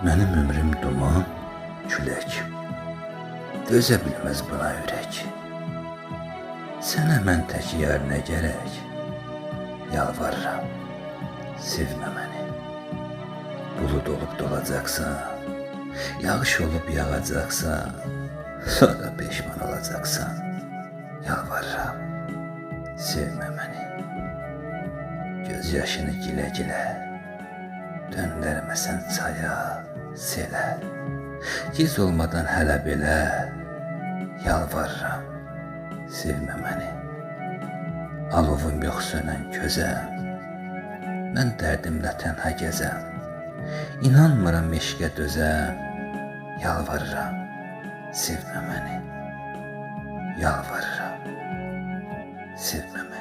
Mənim ömrüm duman, külək. Dözə bilməz buna ürək. Sənə mən tək yar nə gərək? Yalvarıram, sevmə məni. Bulud olub dolacaqsan, yağış olub yağacaqsan, sonra peşman olacaqsan. Yalvarıram, sevmə məni. Göz yaşını gilə-gilə, döndərməsən çaya, selə. Giz olmadan hələ belə, yalvarıram, sevmə məni. Alovum yox sönən közəm, mən dərdimlə tənha gəzəm. İnanmıram eşqə dözəm, yalvarıram, sevmə məni. Yalvarıram, sevmə məni.